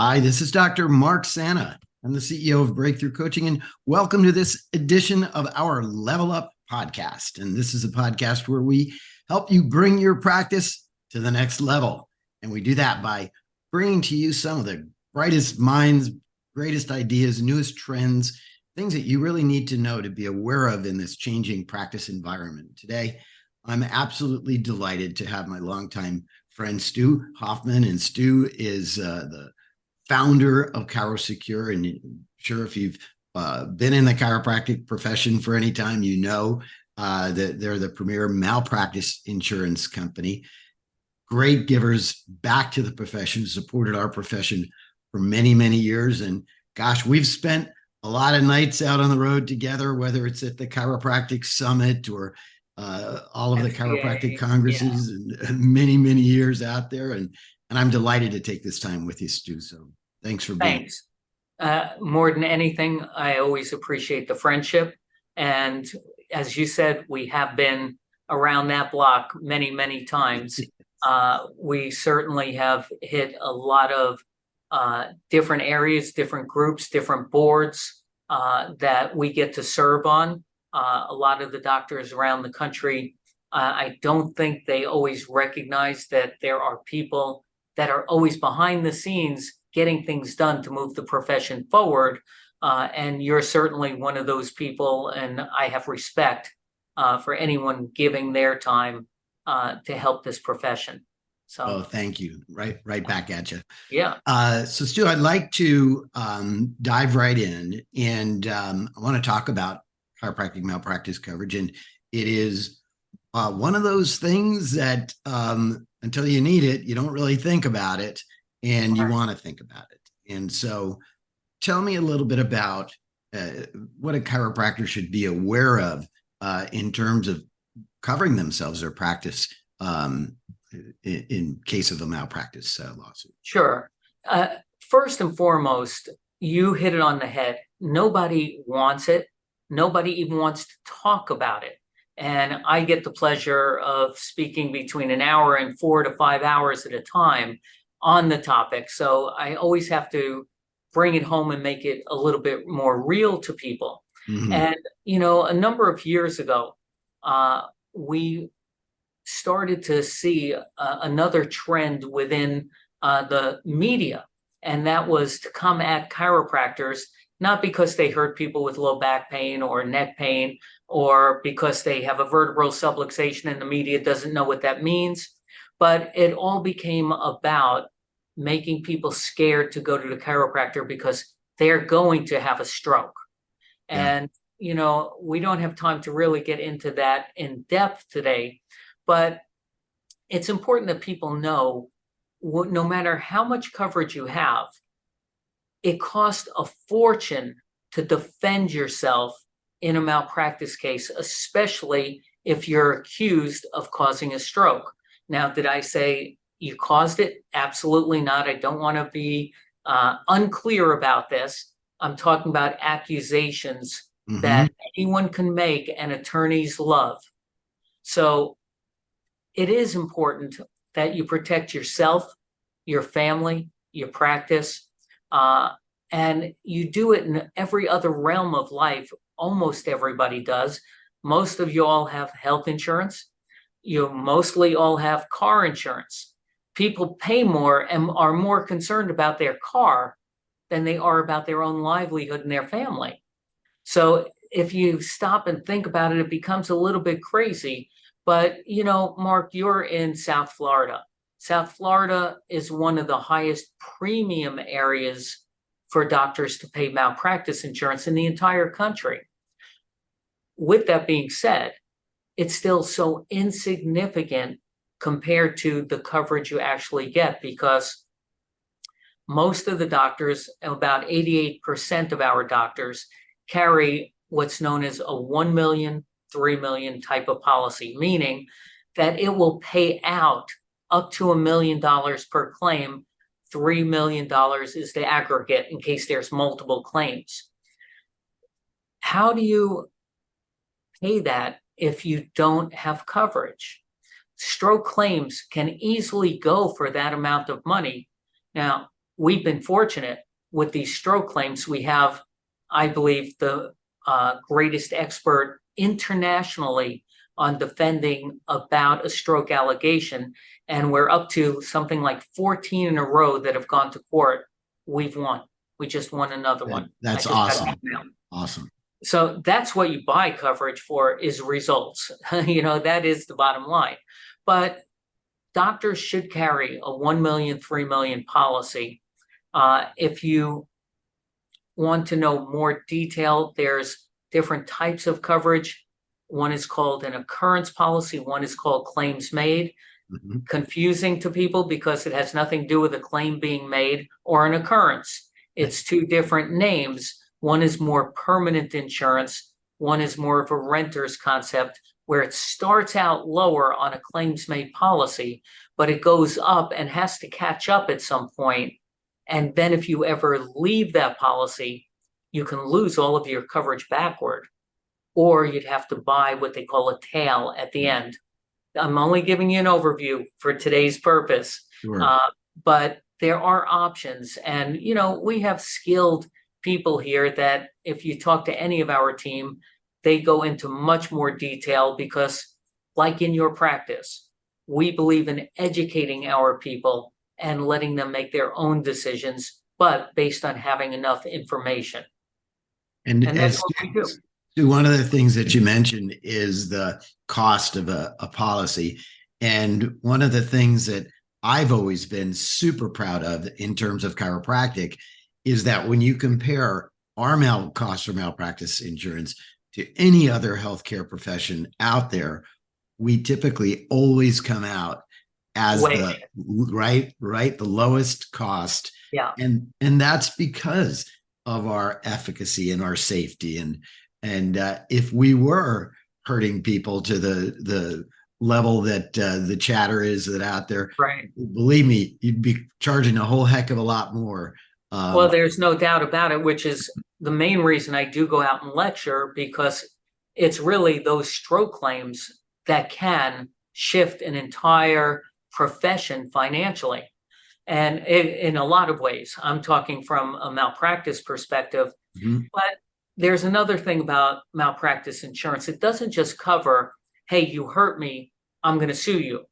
Hi, this is Dr. Mark Santa. I'm the CEO of Breakthrough Coaching, and welcome to this edition of our Level Up podcast. And this is a podcast where we help you bring your practice to the next level. And we do that by bringing to you some of the brightest minds, greatest ideas, newest trends, things that you really need to know to be aware of in this changing practice environment. Today, I'm absolutely delighted to have my longtime friend, Stu Hoffman. And Stu is the founder of ChiroSecure. And I'm sure if you've been in the chiropractic profession for any time, you know that they're the premier malpractice insurance company. Great givers back to the profession, supported our profession for many, many years. And gosh, we've spent a lot of nights out on the road together, whether it's at the Chiropractic Summit or all of the chiropractic congresses, and many, many years out there. And I'm delighted to take this time with you, Stu. So thanks for being here. More than anything, I always appreciate the friendship. And as you said, we have been around that block many, many times. We certainly have hit a lot of different areas, different groups, different boards that we get to serve on. A lot of the doctors around the country, I don't think they always recognize that there are people that are always behind the scenes getting things done to move the profession forward. And you're certainly one of those people, and I have respect for anyone giving their time to help this profession. So, oh, thank you. Right back at you. Yeah. So Stu, I'd like to dive right in, and I want to talk about chiropractic malpractice coverage. And it is one of those things that until you need it, you don't really think about it, and you want to think about it. And so tell me a little bit about what a chiropractor should be aware of in terms of covering themselves or practice in case of a malpractice lawsuit. Sure. First and foremost, you hit it on the head. Nobody wants it. Nobody even wants to talk about it. And I get the pleasure of speaking between an hour and 4 to 5 hours at a time on the topic. So I always have to bring it home and make it a little bit more real to people. Mm-hmm. And, a number of years ago, we started to see another trend within the media, and that was to come at chiropractors, not because they hurt people with low back pain or neck pain, or because they have a vertebral subluxation and the media doesn't know what that means. But it all became about making people scared to go to the chiropractor because they're going to have a stroke. Yeah. And, we don't have time to really get into that in depth today, but it's important that people know no matter how much coverage you have, it costs a fortune to defend yourself in a malpractice case, especially if you're accused of causing a stroke. Now, did I say you caused it? Absolutely not. I don't want to be unclear about this. I'm talking about accusations that anyone can make and attorneys love. So it is important that you protect yourself, your family, your practice, and you do it in every other realm of life. Almost everybody does. Most of you all have health insurance. You mostly all have car insurance. People pay more and are more concerned about their car than they are about their own livelihood and their family. So if you stop and think about it, it becomes a little bit crazy. But, Mark, you're in South Florida. South Florida is one of the highest premium areas for doctors to pay malpractice insurance in the entire country. With that being said, it's still so insignificant compared to the coverage you actually get, because most of the doctors, about 88% of our doctors, carry what's known as a 1 million, 3 million type of policy, meaning that it will pay out up to $1 million per claim. $3 million is the aggregate in case there's multiple claims. How do you pay that if you don't have coverage? Stroke claims can easily go for that amount of money. Now, we've been fortunate with these stroke claims. We have, I believe, the greatest expert internationally on defending about a stroke allegation. And we're up to something like 14 in a row that have gone to court. We've won. We just won another one. That's I just got awesome. an email. Awesome. So that's what you buy coverage for, is results. That is the bottom line. But doctors should carry a 1 million, 3 million policy. If you want to know more detail, there's different types of coverage. One is called an occurrence policy. One is called claims made. Mhm. Confusing to people because it has nothing to do with a claim being made or an occurrence. It's two different names. One is more permanent insurance. One is more of a renter's concept, where it starts out lower on a claims made policy, but it goes up and has to catch up at some point. And then if you ever leave that policy, you can lose all of your coverage backward, or you'd have to buy what they call a tail at the end. I'm only giving you an overview for today's purpose. Sure. But there are options. And, we have skilled people here that if you talk to any of our team, they go into much more detail because, like in your practice, we believe in educating our people and letting them make their own decisions, but based on having enough information. And And that's as what we do. to one of the things that you mentioned is the cost of a policy. And one of the things that I've always been super proud of in terms of chiropractic is that when you compare our cost for malpractice insurance to any other healthcare profession out there, we typically always come out as the the lowest cost. Yeah. And that's because of our efficacy and our safety. And if we were hurting people to the level that the chatter is that out there, right, believe me, you'd be charging a whole heck of a lot more. Well, there's no doubt about it, which is the main reason I do go out and lecture, because it's really those stroke claims that can shift an entire profession financially. And in a lot of ways, I'm talking from a malpractice perspective. Mhm. But there's another thing about malpractice insurance. It doesn't just cover, hey, you hurt me, I'm going to sue you.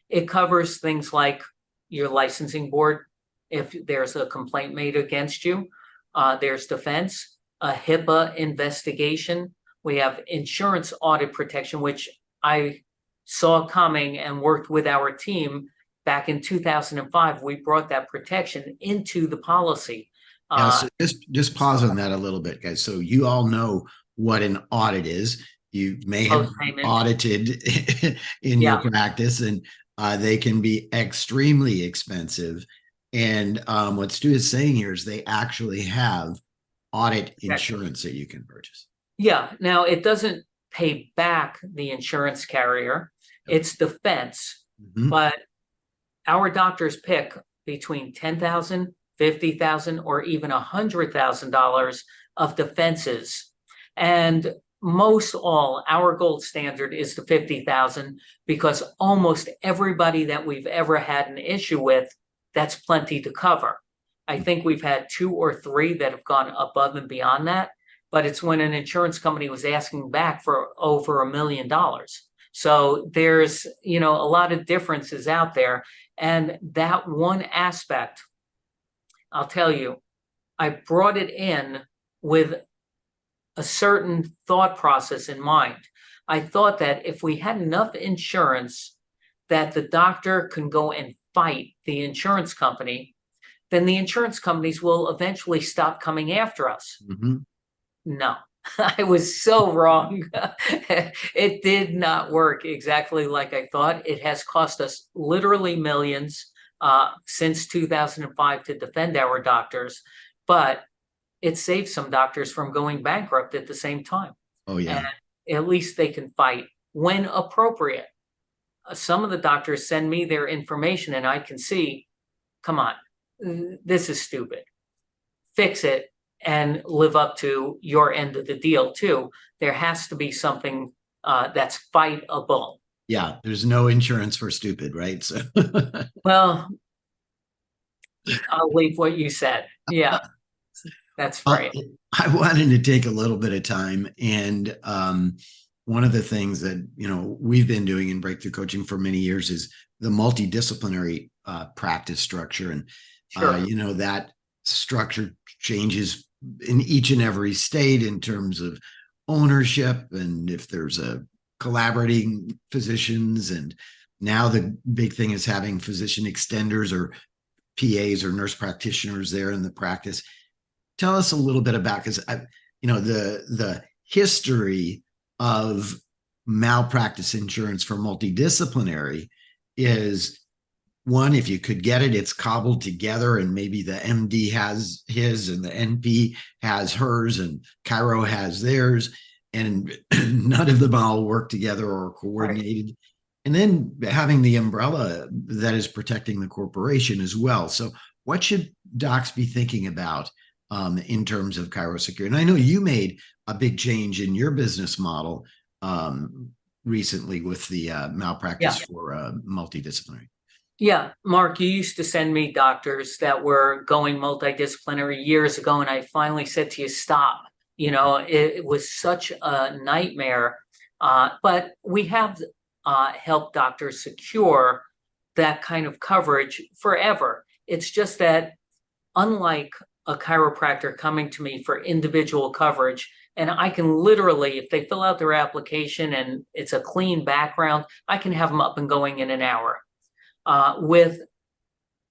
It covers things like your licensing board, if there's a complaint made against you. There's defense, a HIPAA investigation. We have insurance audit protection, which I saw coming and worked with our team back in 2005. We brought that protection into the policy. Yeah, so just pause on that a little bit, guys. So you all know what an audit is. You may have audited in your practice, and they can be extremely expensive. And what Stu is saying here is they actually have audit insurance that you can purchase. Yeah. Now, it doesn't pay back the insurance carrier. It's defense. Mhm. But our doctors pick between $10,000, $50,000, or even $100,000 of defenses. And most all, our gold standard is the 50,000, because almost everybody that we've ever had an issue with, that's plenty to cover. I think we've had 2 or 3 that have gone above and beyond that, but it's when an insurance company was asking back for over $1 million. So there's, a lot of differences out there. And that one aspect, I'll tell you, I brought it in with a certain thought process in mind. I thought that if we had enough insurance that the doctor can go and fight the insurance company, then the insurance companies will eventually stop coming after us. Mhm. No, I was so wrong. It did not work exactly like I thought. It has cost us literally millions since 2005 to defend our doctors, but it saved some doctors from going bankrupt at the same time. Oh, yeah. And at least they can fight when appropriate. Some of the doctors send me their information and I can see, come on, this is stupid. Fix it and live up to your end of the deal too. There has to be something that's fightable. Yeah, there's no insurance for stupid, right? So Well, I'll leave what you said. Yeah, that's Well, right. I wanted to take a little bit of time, and one of the things that we've been doing in breakthrough coaching for many years is the multidisciplinary practice structure, and Sure. that structure changes in each and every state in terms of ownership, and if there's a collaborating physicians, and now the big thing is having physician extenders or PAs or nurse practitioners there in the practice. Tell us a little bit about, because the history of malpractice insurance for multidisciplinary is, one, if you could get it, it's cobbled together, and maybe the MD has his and the NP has hers and Chiro has theirs, and none of them all work together or Right. coordinated. And then having the umbrella that is protecting the corporation as well. So what should docs be thinking about in terms of ChiroSecure? And I know you made a big change in your business model recently with the malpractice Yeah. for multidisciplinary. Yeah. Mark, you used to send me doctors that were going multidisciplinary years ago, and I finally said to you, stop. It was such a nightmare. But we have helped doctors secure that kind of coverage forever. It's just that, unlike a chiropractor coming to me for individual coverage, and I can literally, if they fill out their application and it's a clean background, I can have them up and going in an hour. With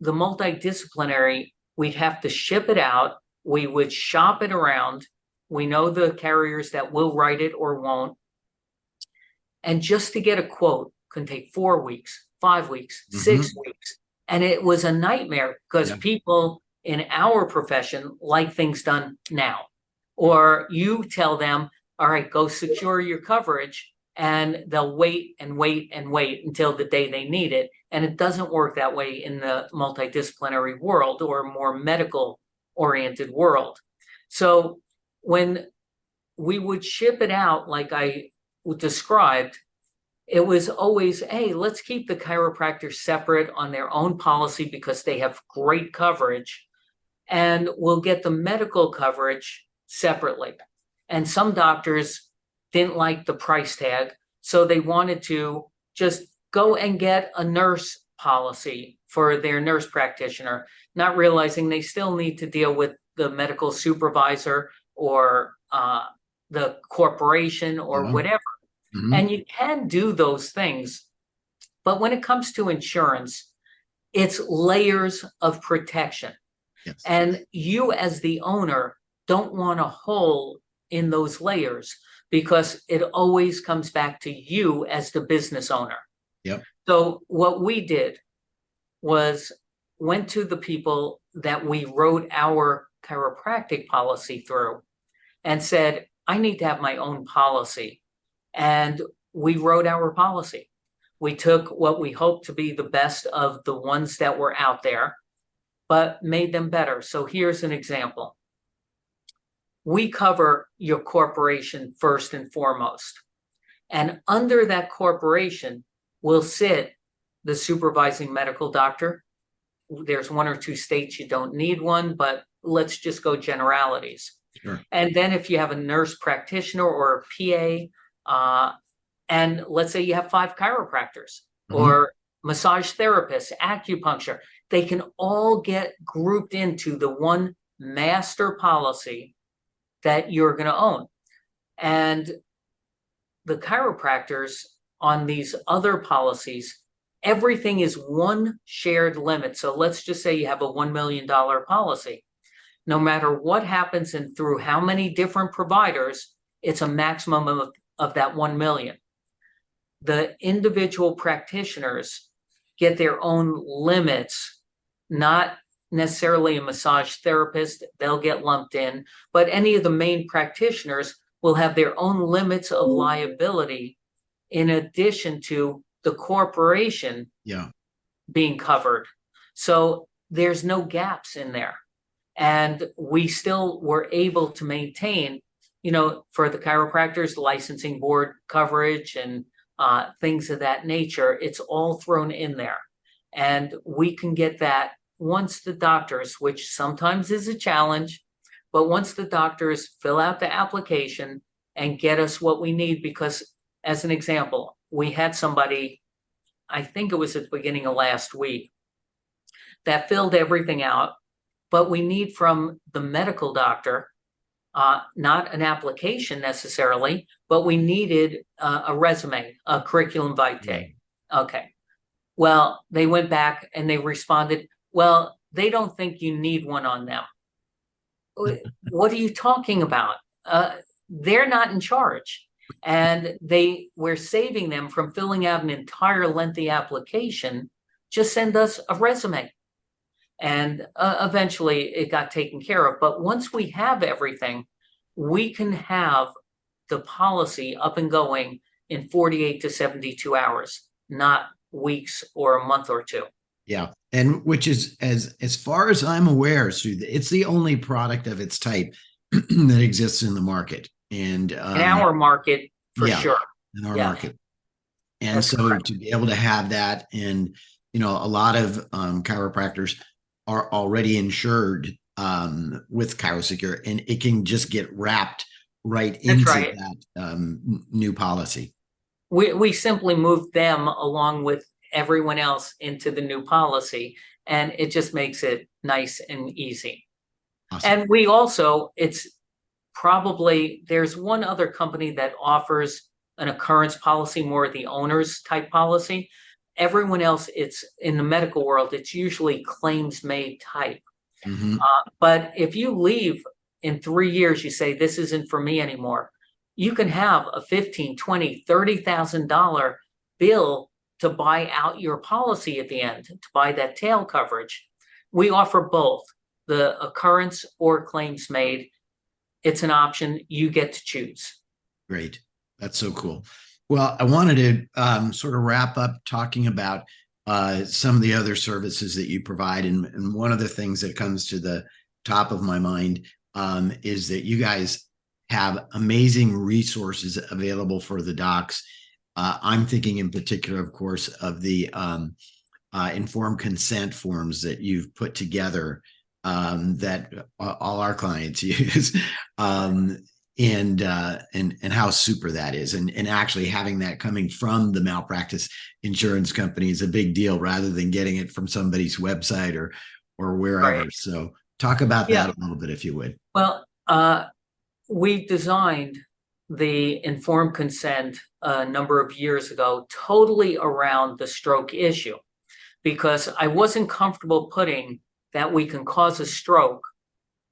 the multidisciplinary, we'd have to ship it out. We would shop it around. We know the carriers that will write it or won't. And just to get a quote can take 4 weeks, 5 weeks, 6 weeks. And it was a nightmare because people in our profession like things done now. Or you tell them, all right, go secure your coverage, and they'll wait and wait and wait until the day they need it. And it doesn't work that way in the multidisciplinary world or more medical oriented world. So when we would ship it out, like I described, it was always, hey, let's keep the chiropractors separate on their own policy because they have great coverage, and we'll get the medical coverage separately. And some doctors didn't like the price tag, so they wanted to just go and get a nurse policy for their nurse practitioner, not realizing they still need to deal with the medical supervisor or the corporation or whatever. And you can do those things. But when it comes to insurance, it's layers of protection. Yes. And you, as the owner, don't want a hole in those layers because it always comes back to you as the business owner. Yep. So what we did was went to the people that we wrote our chiropractic policy through and said, I need to have my own policy. And we wrote our policy. We took what we hoped to be the best of the ones that were out there, but made them better. So here's an example. We cover your corporation first and foremost. And under that corporation will sit the supervising medical doctor. There's 1 or 2 states you don't need one, but let's just go generalities. Sure. And then if you have a nurse practitioner or a PA, and let's say you have 5 chiropractors or massage therapists, acupuncture, they can all get grouped into the one master policy that you're going to own. And the chiropractors on these other policies, everything is one shared limit. So let's just say you have a $1 million policy. No matter what happens and through how many different providers, it's a maximum of that 1 million. The individual practitioners get their own limits, not necessarily a massage therapist, they'll get lumped in, but any of the main practitioners will have their own limits of liability in addition to the corporation being covered. So there's no gaps in there. And we still were able to maintain, for the chiropractors, licensing board coverage and things of that nature. It's all thrown in there. And we can get that once the doctors, which sometimes is a challenge, but once the doctors fill out the application and get us what we need, because as an example, we had somebody, I think it was at the beginning of last week, that filled everything out, but we need from the medical doctor, not an application necessarily, but we needed a resume, a curriculum vitae. Okay. Well, they went back and they responded, well, they don't think you need one on them. What are you talking about? They're not in charge. And we're saving them from filling out an entire lengthy application. Just send us a resume. And eventually it got taken care of. But once we have everything, we can have the policy up and going in 48 to 72 hours, not weeks or a month or two. Yeah. And which is, as far as I'm aware, Sue, it's the only product of its type that exists in the market. And in our market, for sure. In our market. And that's so correct. To be able to have that, and a lot of chiropractors are already insured with ChiroSecure, and it can just get wrapped right into that new policy. We simply moved them along with everyone else into the new policy, and it just makes it nice and easy. Awesome. And we also, there's one other company that offers an occurrence policy, more the owner's type policy. Everyone else, it's in the medical world, it's usually claims made type. Mm-hmm. But if you leave in 3 years, you say, this isn't for me anymore, you can have a $15,000, $20,000, $30,000 bill to buy out your policy at the end, to buy that tail coverage. We offer both, the occurrence or claims made. It's an option. You get to choose. Great. That's so cool. Well, I wanted to sort of wrap up talking about some of the other services that you provide. And one of the things that comes to the top of my mind is that you guys have amazing resources available for the docs. I'm thinking in particular, of course, of the informed consent forms that you've put together that all our clients use, and how super that is. And actually having that coming from the malpractice insurance company is a big deal, rather than getting it from somebody's website or wherever. Right. So talk about that a little bit, if you would. Well, we designed the informed consent a number of years ago, totally around the stroke issue, because I wasn't comfortable putting that we can cause a stroke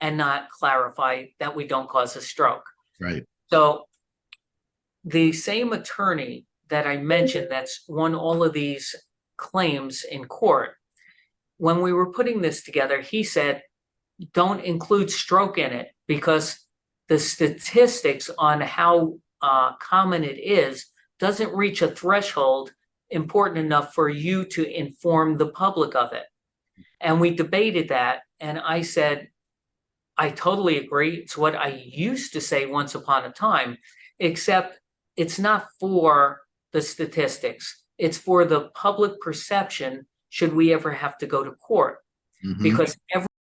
and not clarify that we don't cause a stroke. Right. So the same attorney that I mentioned that's won all of these claims in court, when we were putting this together, he said, don't include stroke in it, because the statistics on how common it is doesn't reach a threshold important enough for you to inform the public of it. And we debated that, and I said, I totally agree. It's what I used to say once upon a time, except it's not for the statistics. It's for the public perception should we ever have to go to court. Mm-hmm. Because every